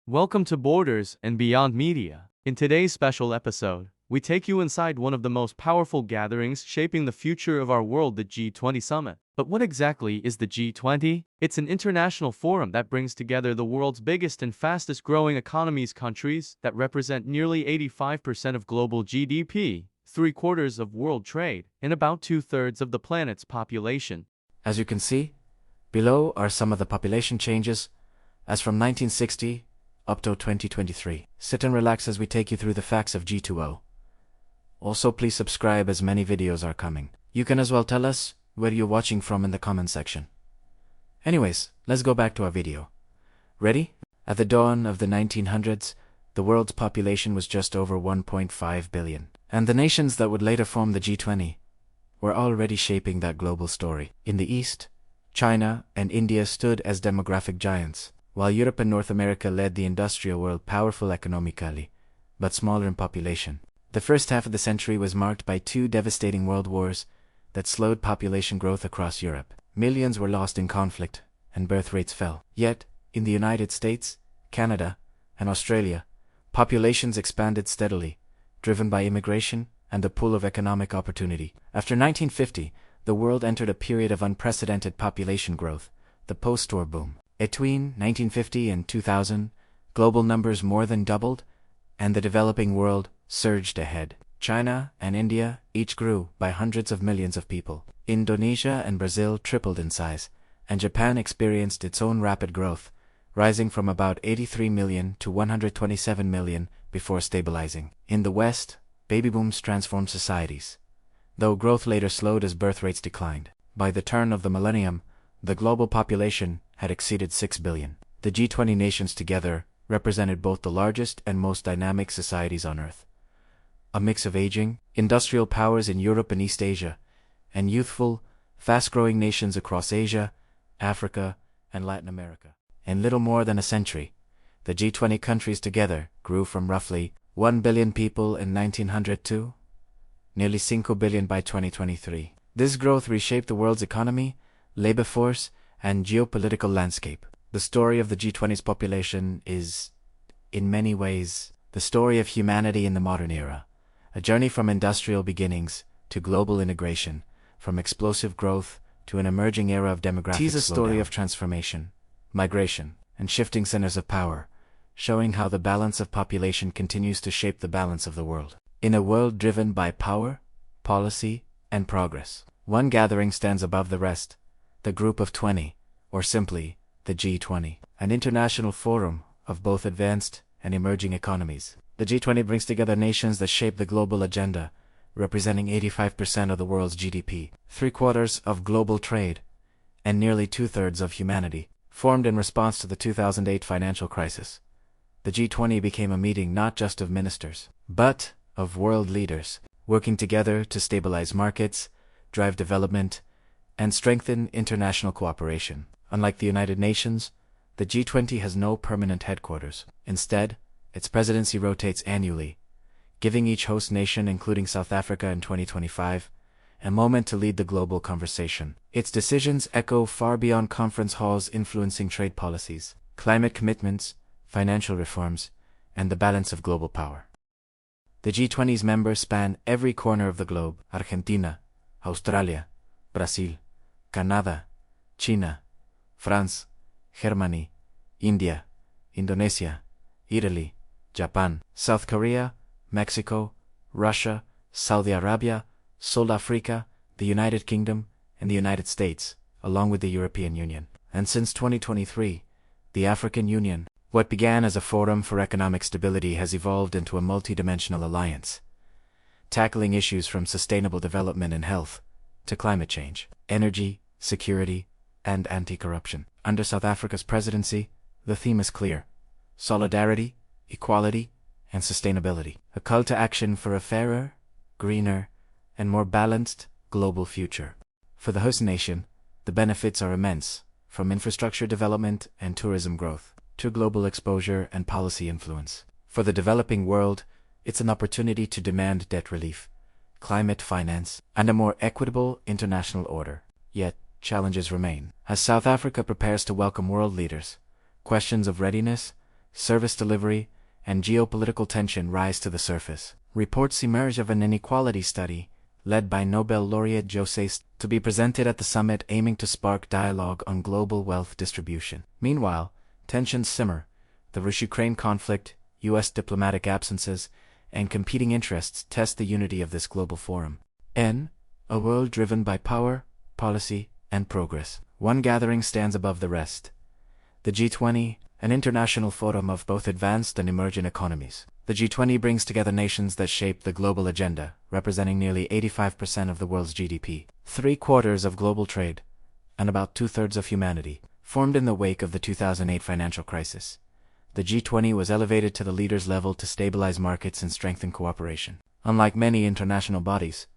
Welcome to Borders and Beyond Media. In today's special episode, we take you inside one of the most powerful gatherings shaping the future of our world, the G20 Summit. But what exactly is the G20? It's an international forum that brings together the world's biggest and fastest growing economies, countries that represent nearly 85% of global GDP, three-quarters of world trade, and about two-thirds of the planet's population. As you can see, below are some of the population changes as from 1960 up to 2023. Sit and relax as we take you through the facts of G20. Also, please subscribe as many videos are coming. You can as well tell us where you're watching from in the comment section. Anyways, let's go back to our video. Ready? At the dawn of the 1900s, the world's population was just over 1.5 billion. And the nations that would later form the G20 were already shaping that global story. In the East, China and India stood as demographic giants, while Europe and North America led the industrial world, powerful economically, but smaller in population. The first half of the century was marked by two devastating world wars that slowed population growth across Europe. Millions were lost in conflict, and birth rates fell. Yet, in the United States, Canada, and Australia, populations expanded steadily, driven by immigration and a pool of economic opportunity. After 1950, the world entered a period of unprecedented population growth, the post-war boom. Between 1950 and 2000, global numbers more than doubled, and the developing world surged ahead. China and India each grew by hundreds of millions of people. Indonesia and Brazil tripled in size, and Japan experienced its own rapid growth, rising from about 83 million to 127 million before stabilizing. In the West, baby booms transformed societies, though growth later slowed as birth rates declined. By the turn of the millennium, the global population had exceeded 6 billion. The G20 nations together represented both the largest and most dynamic societies on Earth. A mix of aging, industrial powers in Europe and East Asia, and youthful, fast-growing nations across Asia, Africa, and Latin America. In little more than a century, the G20 countries together grew from roughly 1 billion people in 1900 to nearly 5 billion by 2023. This growth reshaped the world's economy, labor force, and geopolitical landscape. The story of the G20's population is, in many ways, the story of humanity in the modern era, a journey from industrial beginnings to global integration, from explosive growth to an emerging era of demographic slowdown. It is a story of transformation, migration, and shifting centers of power, showing how the balance of population continues to shape the balance of the world. In a world driven by power, policy, and progress, one gathering stands above the rest: the Group of 20, or simply, the G20, an international forum of both advanced and emerging economies. The G20 brings together nations that shape the global agenda, representing 85% of the world's GDP, three-quarters of global trade, and nearly two-thirds of humanity. Formed in response to the 2008 financial crisis, the G20 became a meeting not just of ministers, but of world leaders, working together to stabilize markets, drive development, and strengthen international cooperation. Unlike the United Nations, the G20 has no permanent headquarters. Instead, its presidency rotates annually, giving each host nation, including South Africa in 2025, a moment to lead the global conversation. Its decisions echo far beyond conference halls, influencing trade policies, climate commitments, financial reforms, and the balance of global power. The G20's members span every corner of the globe: Argentina, Australia, Brazil, Canada, China, France, Germany, India, Indonesia, Italy, Japan, South Korea, Mexico, Russia, Saudi Arabia, South Africa, the United Kingdom, and the United States, along with the European Union. And since 2023, the African Union, what began as a forum for economic stability, has evolved into a multidimensional alliance, tackling issues from sustainable development and health to climate change, energy, security, and anti-corruption. Under South Africa's presidency, the theme is clear: solidarity, equality, and sustainability. A call to action for a fairer, greener, and more balanced global future. For the host nation, the benefits are immense, from infrastructure development and tourism growth to global exposure and policy influence. For the developing world, it's an opportunity to demand debt relief, climate finance, and a more equitable international order. Yet, challenges remain. As South Africa prepares to welcome world leaders, questions of readiness, service delivery, and geopolitical tension rise to the surface. Reports emerge of an inequality study, led by Nobel laureate José St, to be presented at the summit aiming to spark dialogue on global wealth distribution. Meanwhile, tensions simmer. The Russia-Ukraine conflict, U.S. diplomatic absences, and competing interests test the unity of this global forum. A world driven by power, policy, and progress. One gathering stands above the rest. The G20, an international forum of both advanced and emerging economies. The G20 brings together nations that shape the global agenda, representing nearly 85% of the world's GDP, 3/4 of global trade, and about 2/3 of humanity. Formed in the wake of the 2008 financial crisis, the G20 was elevated to the leaders' level to stabilize markets and strengthen cooperation. Unlike many international bodies,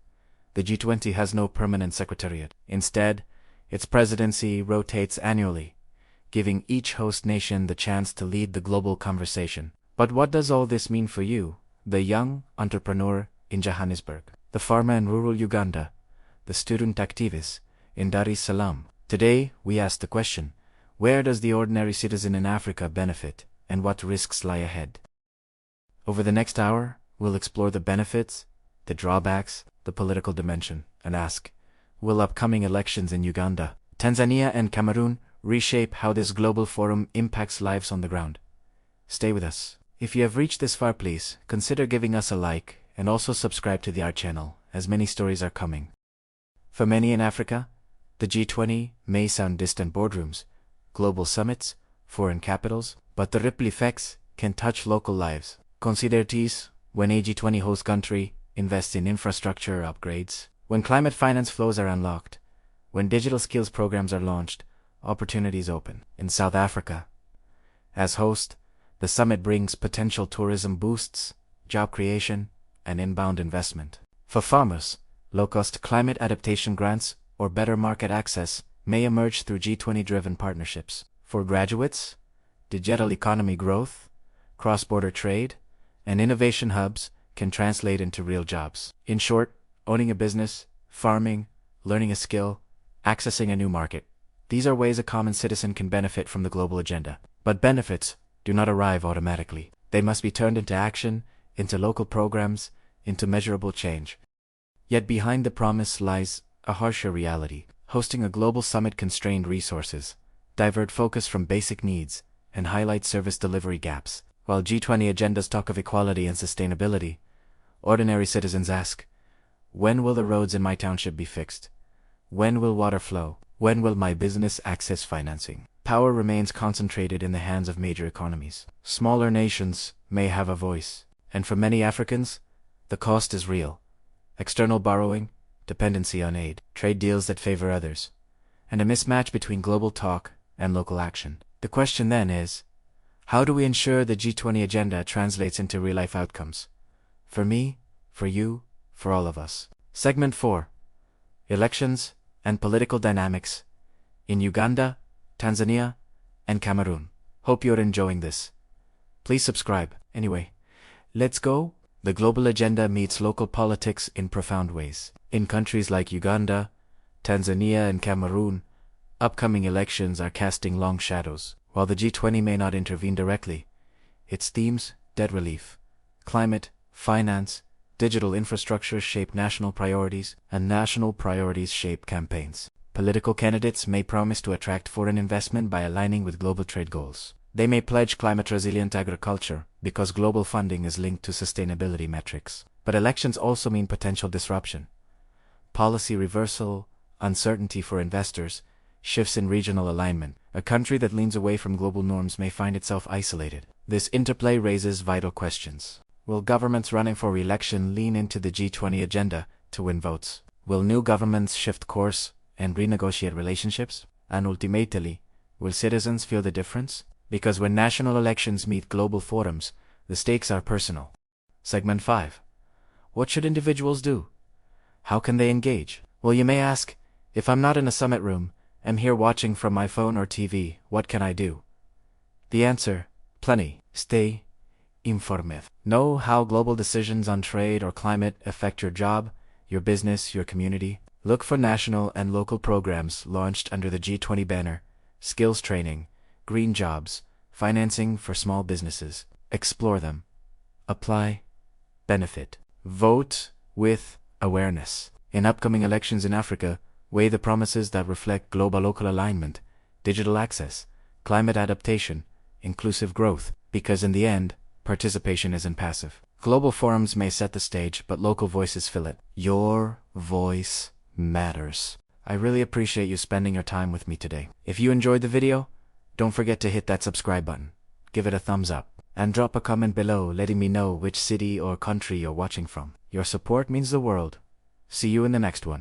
the G20 has no permanent secretariat. Instead, its presidency rotates annually, giving each host nation the chance to lead the global conversation. But what does all this mean for you, the young entrepreneur in Johannesburg, the farmer in rural Uganda, the student activist in Dar es Salaam? Today, we ask the question, where does the ordinary citizen in Africa benefit, and what risks lie ahead? Over the next hour, we'll explore the benefits, the drawbacks, the political dimension, and ask, will upcoming elections in Uganda, Tanzania, and Cameroon reshape how this global forum impacts lives on the ground? Stay with us. If you have reached this far, please consider giving us a like and also subscribe to our channel, as many stories are coming. For many in Africa, the G20 may sound distant boardrooms, global summits, foreign capitals, but the ripple effects can touch local lives. Consider this: when a G20 host country invests in infrastructure upgrades, when climate finance flows are unlocked, when digital skills programs are launched, opportunities open. In South Africa, as host, the summit brings potential tourism boosts, job creation, and inbound investment. For farmers, low-cost climate adaptation grants or better market access may emerge through G20-driven partnerships. For graduates, digital economy growth, cross-border trade, and innovation hubs can translate into real jobs. In short, owning a business, farming, learning a skill, accessing a new market. These are ways a common citizen can benefit from the global agenda. But benefits do not arrive automatically. They must be turned into action, into local programs, into measurable change. Yet behind the promise lies a harsher reality. Hosting a global summit constrained resources, divert focus from basic needs, and highlight service delivery gaps. While G20 agendas talk of equality and sustainability, ordinary citizens ask, when will the roads in my township be fixed? When will water flow? When will my business access financing? Power remains concentrated in the hands of major economies. Smaller nations may have a voice, and for many Africans, the cost is real. External borrowing, dependency on aid, trade deals that favor others, and a mismatch between global talk and local action. The question then is, how do we ensure the G20 agenda translates into real-life outcomes? For me, for you, for all of us. Segment 4. Elections and Political Dynamics in Uganda, Tanzania, and Cameroon. Hope you're enjoying this. Please subscribe. Anyway, let's go. The global agenda meets local politics in profound ways. In countries like Uganda, Tanzania, and Cameroon, upcoming elections are casting long shadows. While the G20 may not intervene directly, its themes, debt relief, climate, finance, digital infrastructure shape national priorities, and national priorities shape campaigns. Political candidates may promise to attract foreign investment by aligning with global trade goals. They may pledge climate-resilient agriculture because global funding is linked to sustainability metrics. But elections also mean potential disruption. Policy reversal, uncertainty for investors, shifts in regional alignment. A country that leans away from global norms may find itself isolated. This interplay raises vital questions. Will governments running for re-election lean into the G20 agenda to win votes? Will new governments shift course and renegotiate relationships? And ultimately, will citizens feel the difference? Because when national elections meet global forums, the stakes are personal. Segment 5. What should individuals do? How can they engage? Well, you may ask, if I'm not in a summit room, I'm here watching from my phone or TV, what can I do? The answer, plenty. Stay informed. Know how global decisions on trade or climate affect your job, your business, your community. Look for national and local programs launched under the G20 banner, skills training, green jobs, financing for small businesses. Explore them. Apply. Benefit. Vote with awareness. In upcoming elections in Africa, weigh the promises that reflect global-local alignment, digital access, climate adaptation, inclusive growth, because in the end, participation isn't passive. Global forums may set the stage, but local voices fill it. Your voice matters. I really appreciate you spending your time with me today. If you enjoyed the video, don't forget to hit that subscribe button, give it a thumbs up, and drop a comment below letting me know which city or country you're watching from. Your support means the world. See you in the next one.